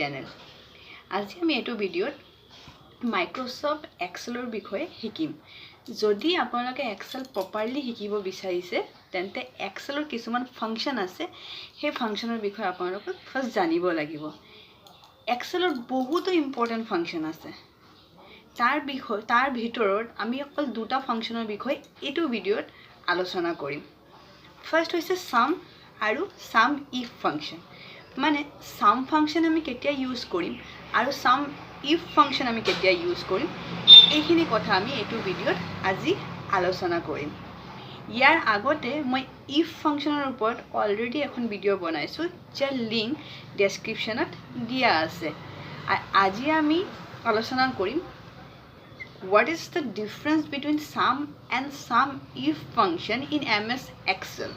channel. আজি আমি এটো ভিডিওত মাইক্ৰোসফট এক্সেলৰ বিষয়ে শিকিম। যদি আপোনালোকে এক্সেল প্ৰপাৰলি শিকিব বিচাৰিছে তেন্তে এক্সেলৰ কিছুমান ফাংচন আছে, সেই ফাংচনৰ বিষয়ে আপোনালোকে ফাৰ্স্ট জানিব লাগিব। এক্সেলৰ বহুতো ইম্পৰ্টেন্ট ফাংচন আছে। তাৰ ভিতৰত আমি অকল দুটা ফাংচনৰ বিষয়ে এটো ভিডিওত আলোচনা কৰিম। ফাৰ্স্ট হৈছে সাম আৰু সাম ইফ ফাংচন। মানে সাম ফাংচন আমি কেতিয়া ইউজ কৰিম আৰু সাম ইফ ফাংচন আমি কেতিয়া ইউজ কৰিম, এইখিনি কথা আমি এটো ভিডিওত আজি আলোচনা কৰিম। ইয়াৰ আগতে মই ইফ ফাংচনৰ ওপৰত অলৰেডি এখন ভিডিও বনাইছো, যাৰ লিংক ডেসক্ৰিপচনত দিয়া আছে। আজি আমি আলোচনা কৰিম what is the difference between sum and sum if function in MS Excel.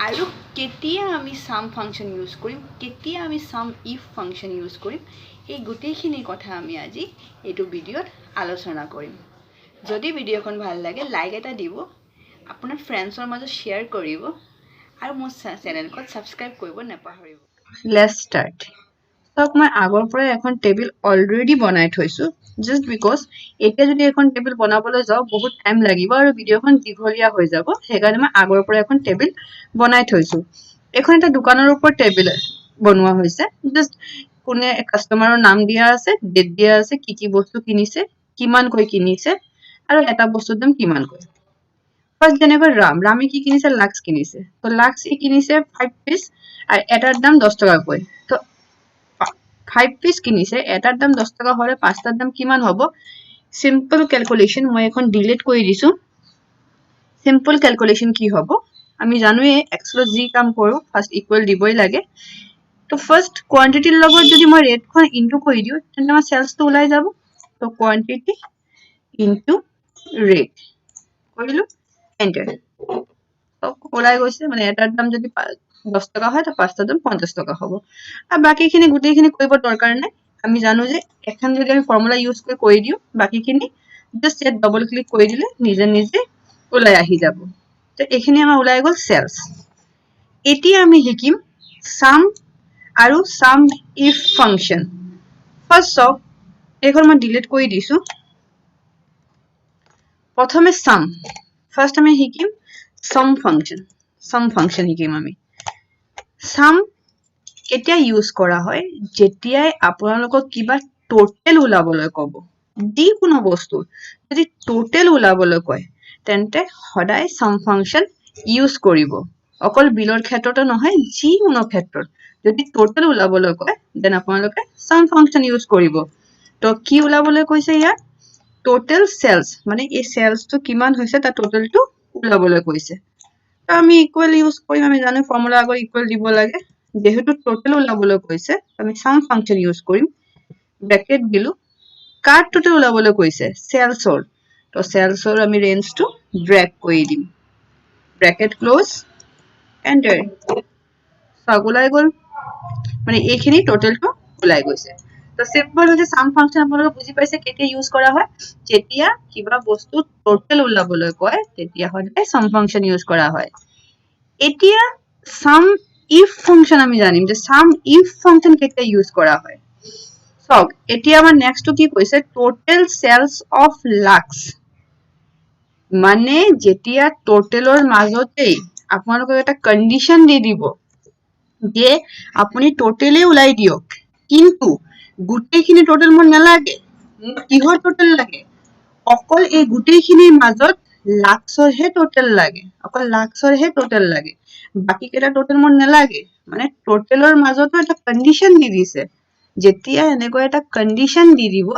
আৰু কেতিয়া আমি সাম ফাংচন ইউজ কৰিম, কেতিয়া আমি সাম ইফ ফাংচন ইউজ কৰিম, এই গোটেইখিনি কথা আমি আজি এটো ভিডিওত আলোচনা কৰিম। যদি ভিডিওখন ভাল লাগে লাইক এটা দিব, আপোনাৰ ফ্ৰেণ্ডছৰ মাজত শেয়াৰ কৰিব আৰু মোৰ চেনেলখন সাবস্ক্ৰাইব কৰিব নাপাহৰিব। Let's start. তক মই আগৰ পৰা এখন টেবল অলৰেডি বনাই থৈছো, জাস্ট বিকজ এতিয়া যদি এখন টেবল বনাবলৈ যাও বহুত টাইম লাগিব আৰু ভিডিওখন দীঘলীয়া হৈ যাব, সেইকাৰণে মই আগৰ পৰা এখন টেবল বনাই থৈছো। এখন এটা দোকানৰ ওপৰত টেবল বনোৱা হৈছে, জাস্ট কোনে কাস্টমাৰৰ নাম দিয়া আছে, ডেট দিয়া আছে, কি বস্তু কিনিছে, কিমান কৈ কিনিছে আৰু এটা বস্তুৰ দাম কিমান কৈ। ফাৰ্স্ট যেনেকৈ ৰামে কি কিনিছে, লাক্স কিনিছে। তো লাক্স ই কিনিছে 5 পিস আৰু এটাৰ দাম 10 টকা কৈ। তো 5 পিস কিনিছে, এটাৰ দাম 10 টকা হলে পাঁচটাৰ দাম কিমান হ'ব? সিম্পল ক্যালকুলেশন মই এখন ডিলিট কৰি দিছো। সিম্পল ক্যালকুলেশন কি হ'ব? আমি জানোয়ে এক্সেলত যি কাম কৰো ফাৰ্স্ট ইকুয়াল দিবই লাগে। তো ফাৰ্স্ট কোয়ান্টিটিৰ লগত যদি মই ৰেটখন ইনটু কৰি দিও তেন্তে আমাৰ সেলসটো ওলাই যাব। তো কোয়ান্টিটি ইনটু ৰেট কৰিলো, এন্টাৰ। তো ওলাই গৈছে, মানে এটাৰ দাম যদি 10 টকা হয় তো পাঁচটাৰ দাম 50 টকা হ'ব। আৰু বাকিখিনি গোটেইখিনি কৰিব দৰকাৰ নাই। আমি জানো যে এখন যদি আমি ফৰ্মুলা ইউজ কৰি দিও, বাকিখিনি জাস্ট ইয়াত ডবল ক্লিক কৰি দিলে নিজে নিজে ওলাই আহি যাব। তো এখিনি আমাৰ ওলাই গল সেলস। এতিয়া আমি শিকিম সাম আৰু সাম ইফ ফাংচন। ফাৰ্স্ট সব এখন মই ডিলিট কৰি দিছো। প্ৰথমে সাম, ফার্স্ট আমি শিকিম সাম ফাংচন। সাম ফাংচন শিকিম আমি। সাম কেতিয়া ইউজ কৰা হয়? যেতিয়াই আপোনালোকক কিবা টোটেল ওলাবলৈ ক'ব, যিকোনো বস্তু যদি টোটেল ওলাবলৈ কয় তেন্তে সদায় সাম ফাংচন ইউজ কৰিব। অকল বিলৰ ক্ষেত্ৰতে নহয়, যিকোনো ক্ষেত্ৰত যদি টোটেল ওলাবলৈ কয় দেন আপোনালোকে সাম ফাংচন ইউজ কৰিব। তো কি ওলাবলৈ কৈছে ইয়াত? টোটেল সেলস, মানে এই সেলসটো কিমান হৈছে তাৰ টোটেলটো ওলাবলৈ কৈছে। তো আমি ইকুয়াল ইউজ কৰিম। আমি জানো ফৰ্মুলা আগত ইকুয়াল দিব লাগে। যেহেতু টোটেল ওলাবলৈ কৈছে আমি সাম ফাংচন ইউজ কৰিম। ব্ৰ্যাকেট দিলো। কাৰ টোটেল ওলাবলৈ কৈছে? সেলসৰ। তো সেলসৰ আমি ৰেঞ্জটো ড্ৰেগ কৰি দিম। Bracket close, enter. সব ওলাই গল, মানে এইখিনি টোটেলটো ওলাই গৈছে। তো সিম্পল হৈছে সাম ফাংচন। আপোনালোকে বুজি পাইছে কেতিয়া ইউজ কৰা হয়? যেতিয়া কিবা বস্তু টোটেল ওলাবলৈ কয় তেতিয়া হয় সাম ফাংচন ইউজ কৰা হয়। এতিয়া সাম ইফ ফাংচন আমি জানিম যে সাম ইফ ফাংচন কেতিয়া ইউজ কৰা হয়। সব এতিয়া আমাৰ নেক্সটটো কি কৈছে? Total sales of lakhs. মানে যেতিয়া টোটেলৰ মাজতেই আপোনালোকক এটা কন্ডিশন দি দিব যে আপুনি টোটেলে ওলাই দিয়ক, কিন্তু গোটেইখিনি টোটেল মোৰ নালাগে। কিহৰ টোটেল লাগে? অকল এই গোটেইখিনিৰ মাজত লাক্সৰহে টোটেল লাগে, অকল লাক্সৰহে টোটেল লাগে, বাকি কেইটা টোটেল মোৰ নালাগে। মানে টোটেলৰ মাজতো এটা কন্ডিশন দি দিছে। যেতিয়া এনেকৈ এটা কন্ডিশন দি দিব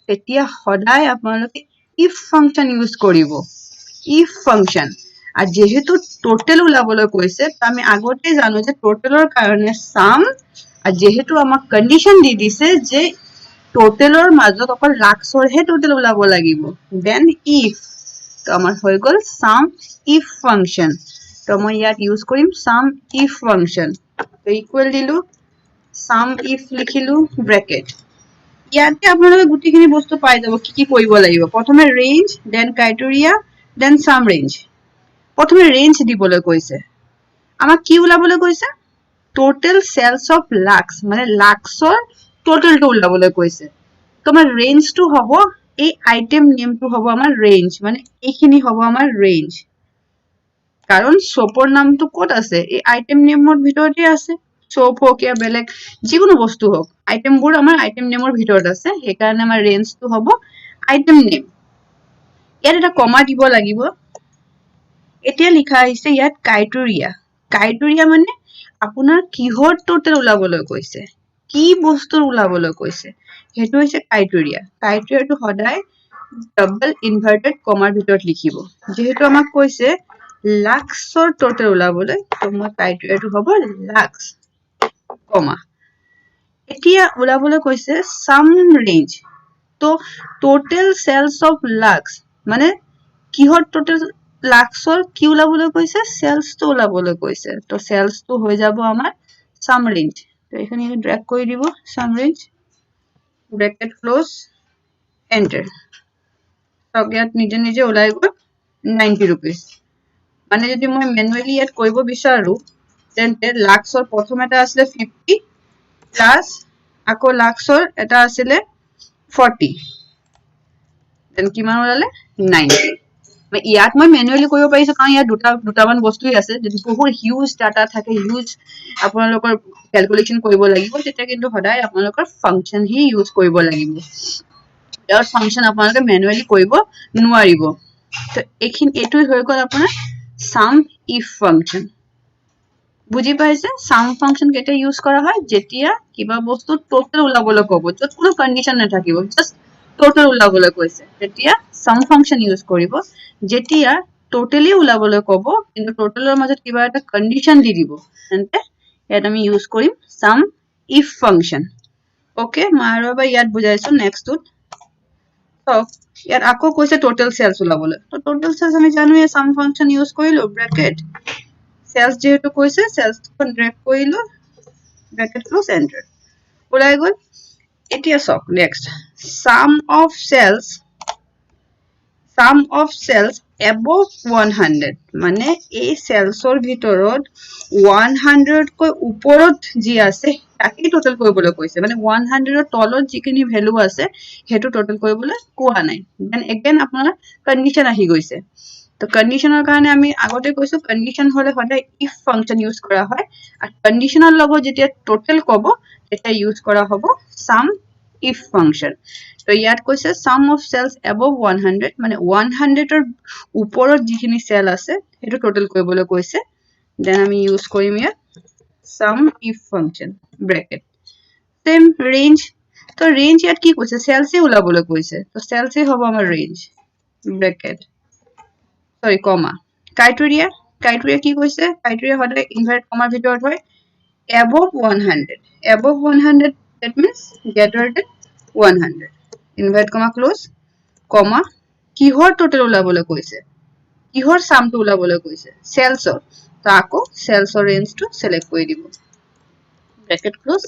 তেতিয়া সদায় আপোনালোকে ইফ ফাংচন ইউজ কৰিব। If function. আৰু যেহেতু টোটেল ওলাবলৈ কৈছে আমি আগতে জানো যে টোটেলৰ কাৰণে সাম, আৰু যেহেতু আমাক কন্ডিশন দি দিছে যে টোটেলৰ মাজত অকল লাক্সৰহে টোটেল ওলাব লাগিব, দেন ইফ। তো আমাৰ হৈ গল সাম ইফ ফাংচন। তো মই ইয়াত ইউজ কৰিম সাম ইফ ফাংচন। তো ইকুয়াল দিলো, সাম ইফ লিখিলো, ব্ৰ্যাকেট। ইয়াতে আপোনালোকে গোটেইখিনি বস্তু পাই যাব কি কি কৰিব লাগিব। প্ৰথমে ৰেঞ্জ, দেন ক্ৰাইটেৰিয়া, দেন সাম ৰেঞ্জ। প্ৰথমে ৰেঞ্জ দিবলৈ কৈছে। আমাক কি ওলাবলৈ কৈছে? টোটেল সেলস অফ লাক্স মানে লাক্সৰ টোটেলটো ওলাবলৈ কৈছে তো আমাৰ ৰেঞ্জটো হ'ব এই আইটেম নেমটো হ'ব আমাৰ ৰেঞ্জ মানে এইখিনি হ'ব আমাৰ ৰেঞ্জ কাৰণ সোপৰ নামটো ক'ত আছে এই আইটেম নেমৰ ভিতৰতে আছে সোপ হোক या বেলেগ যিকোনো বস্তু হোক আইটেমবোৰ আমাৰ আইটেম নেমৰ ভিতৰত আছে সেইকাৰণে আমাৰ ৰেঞ্জটো হ'ব আইটেম নেম ইয়াত এটা কমা দিব লাগিব এতিয়া লিখা আছে ইয়াত ক্ৰাইটেৰিয়া মানে আপোনাৰ কিহৰ টোটেল ওলাবলৈ কৈছে কি বস্তুৰ ওলাবলৈ কৈছে হেতু হৈছে ক্ৰাইটেৰিয়াটো সদায় ডাবল ইনভাৰ্টেড কমাৰ ভিতৰত লিখিব যেহেতু আমাক কৈছে লাক্সৰ টোটেল ওলাবলৈ তো মই ক্ৰাইটেৰিয়াটো হ'ব লাক্স কমা এতিয়া ওলাবলৈ কৈছে সাম ৰেঞ্জ তো টোটেল সেলস অফ লাক্স মানে কিহৰ টোটেল লাক্সৰ কি ওলাবলৈ কৈছে সেলসটো ওলাবলৈ কৈছে তো সেলসটো হৈ যাব আমাৰ সাম ৰেঞ্জ তো এখানে ড্ৰেগ কৰি দিব সাম ৰেঞ্জ ব্ৰেকেট ক্লোজ এন্টাৰ তো ইয়াত নিজে নিজে ওলাই গ'ল 90 रुपीस মানে যদি মই ম্যানুয়ালি ইয়াত কৰিব বিচাৰো তেন্তে লাক্সৰ প্ৰথম এটা আছিল 50 প্লাস আকৌ লাক্সৰ এটা আছিল 40 দেন কিমান ওলালে 90 मैं ইয়াত মই ম্যানুয়ালি কৰিব পাৰিছো কাৰণ ইয়াত দুটামান বস্তুই আছে যদি বহুত হিউজ ডাটা থাকে হিউজ আপোনালোকৰ ক্যালকুলেশন কৰিব লাগিব তেতিয়া কিন্তু সদায় আপোনালোকৰ ফাংচন হি ইউজ কৰিব লাগিব ইয়াৰ ফাংচন আপোনালোকে ম্যানুয়ালি কৰিব নোৱাৰিব তো এইখিনি এটোই হৈ গ'ল আপোনাৰ সাম ইফ ফাংচন বুজি পাইছে সাম ফাংচন কেতিয়া ইউজ কৰা হয় যেতিয়া কিবা বস্তু টোটাল ওলাবলৈ ক'ব যত কোনো কন্ডিশন নাথাকিব জাস্ট টোটাল ওলাবলৈ কৈছে তেতিয়া সাম ফাংচন ইউজ কৰিব যেতিয়া টোটালি ওলাবলৈ ক'ব কিন্তু টোটালৰ মাজত কিবা এটা কন্ডিশন দি দিব তেন্তে ইয়াত আমি ইউজ কৰিম সাম ইফ ফাংচন ওকে মাৰবা ইয়াত বুজাইছো নেক্সটত তো ইয়াত আকৌ কৈছে টোটাল সেলস ওলাবলৈ তো টোটাল সেলস আমি জানোয়ে সাম ফাংচন ইউজ কৰিলো ব্ৰ্যাকেট সেলস যেহেতু কৈছে সেলস খন ড্ৰেগ কৰিলো ব্ৰ্যাকেট ক্লোজ এন্টাৰ ওলাই গ'ল এতিয়া সক next sum of sales above 100 মানে এই সেলসৰ ভিতৰত 100 কৈ ওপৰত যি আছে তাকে টোটাল কৰিবলৈ কৈছে মানে 100 ৰ তলত যিখিনি ভ্যালু আছে হেতু টোটাল কৰিবলৈ কোৱা নাই দেন এগেইন আপোনাৰ কন্ডিশন আহি গৈছে তো কন্ডিশনৰ কাৰণে আমি আগতে কৈছো কন্ডিশন হলে সদায় ইফ ফাংচন ইউজ কৰা হয় আৰু কন্ডিশনৰ লগত যেতিয়া টোটাল ক'ব এটা ইউজ কৰা হ'ব সাম ইফ ফাংচন তো ইয়াত কৈছে সাম অফ সেলস above 100 মানে 100 ৰ ওপৰত যিখিনি সেল আছে হেতু টোটাল কৰিবলৈ কৈছে দেন আমি ইউজ কৰিম ইয়াত sum if function bracket same range তো ৰেঞ্জ ইয়াত কি কৈছে সেলসে ওলাবলৈ কৈছে তো সেলসে হ'ব আমাৰ ৰেঞ্জ ব্ৰ্যাকেট সৰি কমা ক্ৰাইটেৰিয়া কি কৈছে ক্ৰাইটেৰিয়া সদায় ইনভাৰ্ট কমাৰ ভিতৰত হয় above 100 that means greater than 100 invert comma close comma কিহৰ টোটাল ওলাবলৈ কৈছে কিহৰ সামটো ওলাবলৈ কৈছে সেলসৰ তো আকৌ সেলসৰ ৰেঞ্জটো সিলেক্ট কৰি দিব ব্ৰ্যাকেট ক্লোজ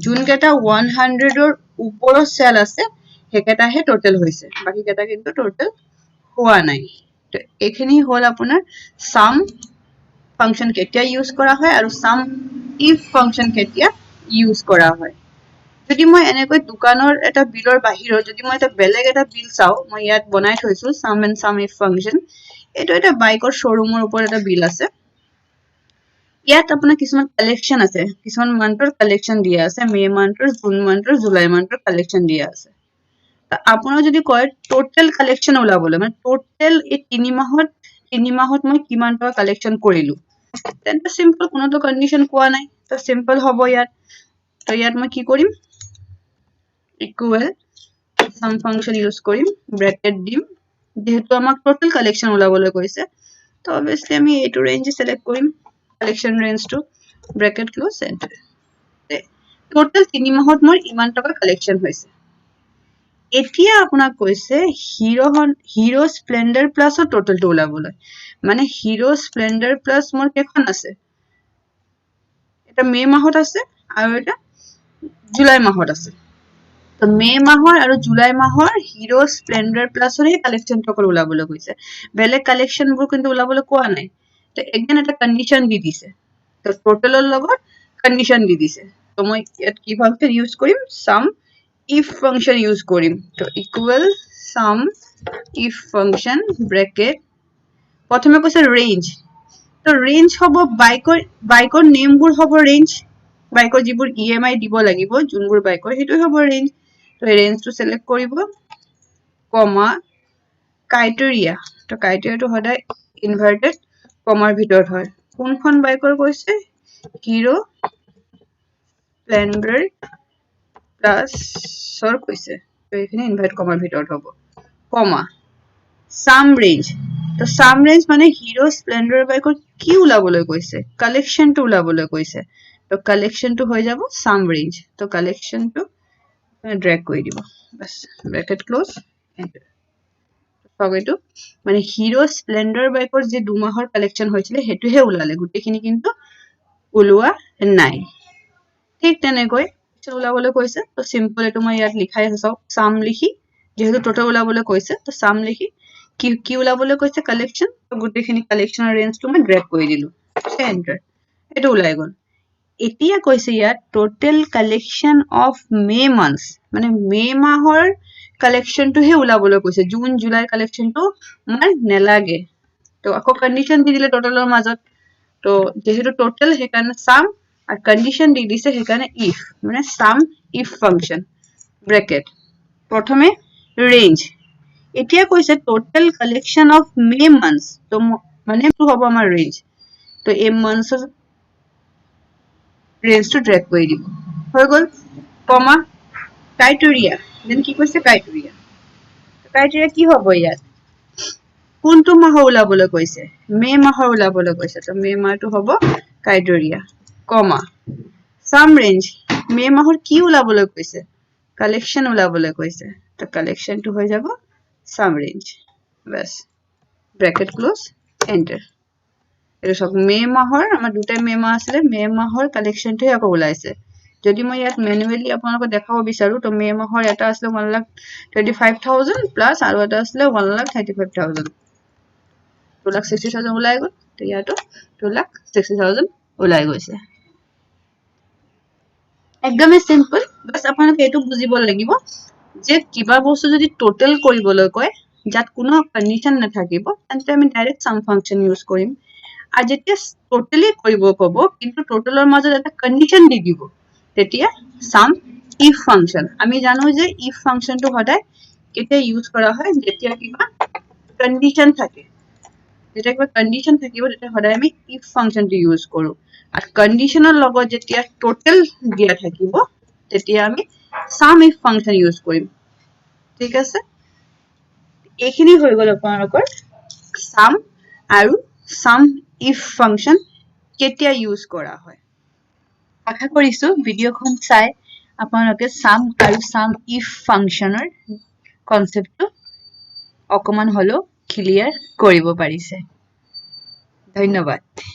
যোন কেটা 100 ৰ ওপৰৰ সেল আছে হেকেটাহে টোটাল হৈছে বাকি কেটা কিন্তু টোটাল হোৱা নাই তো এখিনি হল আপোনাৰ সাম ফাংচন কেতিয়া ইউজ কৰা হয় আৰু সাম ইফ ফাংচন কেতিয়া ইউজ কৰা হয় যদি মই এনেকৈ দোকানৰ এটা বিলৰ বাহিৰত যদি মই এটা বেলেগ এটা বিল চাও মই ইয়াত বনাই থৈছো সাম এন্ড সাম ইফ ফাংচন এটো এটা বাইকৰ শোৰুমৰ ওপৰত এটা বিল আছে ইয়াত আপোনাৰ কিছুমান কালেকশন আছে কিছুমান মান্থৰ কালেকশন দিয়া আছে মে মান্থৰ জুন মান্থৰ জুলাই মান্থৰ কালেকশন দিয়া আছে আপোনাৰ যদি কয় টোটাল কালেকশন ওলাবলৈ মানে টোটাল এই 3 মাহত মই কিমান টকা কালেকশন কৰিলো তেন্তে সিম্পল কোনোটো কন্ডিশন কোৱা নাই তো সিম্পল হ'ব ইয়াত তো ইয়াত মই কি কৰিম ইকুৱেল সাম ফাংচন ইউজ কৰিম ব্র্যাকেট দিম যেহেতু আমাক টোটাল কালেকশন ওলাবলৈ কৈছে তো অবভিয়াসলি আমি এটো ৰেঞ্জ সিলেক্ট কৰিম কালেকশন ৰেঞ্জটো ব্ৰ্যাকেট ক্লোজ এন্টাৰ টোটাল 3 মাহত মোৰ ইমান টকা কালেকশন হৈছে এতিয়া আপোনাক কৈছে হিৰো স্প্লেন্ডাৰ প্লাসৰ টোটালটো ওলাবলৈ মানে হিৰো স্প্লেন্ডাৰ প্লাস মোৰ কেখন আছে এটা মে মাহত আছে আৰু এটা জুলাই মাহত আছে তো মে মাহৰ আৰু জুলাই মাহৰ হিৰো স্প্লেন্ডাৰ প্লাসৰ এই কালেকশন টকল ওলাবলৈ কৈছে বেলেগ কালেকশন বোৰ কিন্তু ওলাবলৈ কোৱা নাই তো এগেইন এটা কন্ডিশন দি দিছে তো টোটেলৰ লগত কন্ডিশন দি দিছে তো মই ইয়াত কি ফাংশন ইউজ কৰিম সাম if function use করিম তো equal sum if function bracket প্রথমে কৈছে range তো range হবো বাইকৰ নেমবোৰ হবো range বাইকৰ যিবোৰ EMI দিব লাগিব যোনবোৰ বাইকৰ হেতু হবো range তো range to select কৰিব কমা criteria তো criteria to সদায় inverted কমাৰ ভিতৰত হয় কোনখন বাইকৰ কৈছে Hero Splendor plus সৰ কৈছে তো এখানে ইনভাৰ্ট কমাৰ ভিতৰত হ'ব কমা সাম ৰেঞ্জ তো সাম ৰেঞ্জ মানে হিৰো স্প্লেন্ডাৰ বাইকৰ কি উলাবলৈ কৈছে কালেকশন টু উলাবলৈ কৈছে তো কালেকশন টু হৈ যাব সাম ৰেঞ্জ তো কালেকশন টু ড্ৰেগ কৰি দিব বাস ব্ৰ্যাকেট ক্লোজ এন্টাৰ সবইটো মানে হিৰো স্প্লেন্ডাৰ বাইকৰ যে দুমাহৰ কালেকশন হৈছিল হেতুহে উলালে গুটেখিনি কিন্তু উলোৱা নাই ঠিক তেনেকৈ উলাবলৈ কৈছে তো সিম্পল এটো মই ইয়াত লিখাই আছে সব সাম লিখি যেহেতু টোটাল উলাবলৈ কৈছে তো সাম লিখি কি উলাবলৈ কৈছে কালেকশন তো গুটেখিনি কালেকশনৰ ৰেঞ্জ টু মই ড্ৰেগ কৰি দিলো এন্টাৰ এটো উলাই গল এতিয়া কৈছে ইয়াত total collection of May month মানে মে মাহৰ কালেকশন টু হে উলাবলৈ কৈছে জুন জুলাই কালেকশন টু মই নেলাগে তো আকৌ কন্ডিশন দি দিলে টোটালৰ মাজত তো যেহেতু টোটাল হে কাৰণে সাম আর কন্ডিশন দি দিছে সেখানে if মানে sum if function bracket প্রথমে range এতিয়া কৈছে total collection of May months তো মানে তো হ'ব আমাৰ range তো এই months range to drag কৰি দিব হৈ গল কমা criteria দেন কি কৈছে criteria কি হ'ব ইয়াত কোনটো মাহ উলাবলৈ কৈছে মে মাহৰ উলাবলৈ কৈছে তো মে মাহটো হ'ব criteria কমা সাম ৰেঞ্জ মে মাহৰ কি উলাবলৈ কৈছে কালেকশন উলাবলৈ কৈছে তো কালেকশন টু হৈ যাব সাম ৰেঞ্জ বাস ব্ৰ্যাকেট ক্লোজ এন্টাৰ এটো সব মে মাহৰ আমাৰ দুটা মে মাহ আছে মে মাহৰ কালেকশন টু আকৌ উলাইছে যদি মই ইয়াত ম্যানুয়ালি আপোনালোকক দেখাব বিচাৰো তো মে মাহৰ এটা আছে 1,25,000 প্লাস আৰু এটা আছে 1,35,000 2,60,000 উলাই গল তো ইয়াতো 2,60,000 উলাই গৈছে একদমই সিম্পল বাস আপোনালোকে এটো বুজিব লাগিব যে কিবা বস্তু যদি টোটাল কৰিবলৈ কয় যাত কোনো কন্ডিশন নাথাকিব তেন্তে আমি ডাইৰেক্ট সাম ফাংশন ইউজ কৰিম আৰ যেতিয়া টোটালি কৰিব কব কিন্তু টোটালৰ মাজত এটা কন্ডিশন দি দিব তেতিয়া সাম ইফ ফাংশন আমি জানো যে ইফ ফাংশনটো সদায় কেতিয়া ইউজ কৰা হয় যেতিয়া কিবা কন্ডিশন থাকে যেতিয়া কিবা কন্ডিশন থাকিব তেতিয়া সদায় আমি ইফ ফাংশনটো ইউজ কৰো আৰ কন্ডিশনৰ লগত যেতিয়া টোটাল দিয়া থাকিব তেতিয়া আমি সাম ইফ ফাংশন ইউজ কৰিম ঠিক আছে এইখিনি হৈ গল আপোনালোকৰ সাম আৰু সাম ইফ ফাংশন কেতিয়া ইউজ কৰা হয় আশা কৰিছো ভিডিওখন চাই আপোনালোকে সাম আৰু সাম ইফ ফাংশনৰ কনসেপ্টটো অকমান হলো ক্লিয়াৰ কৰিব পাৰিছে ধন্যবাদ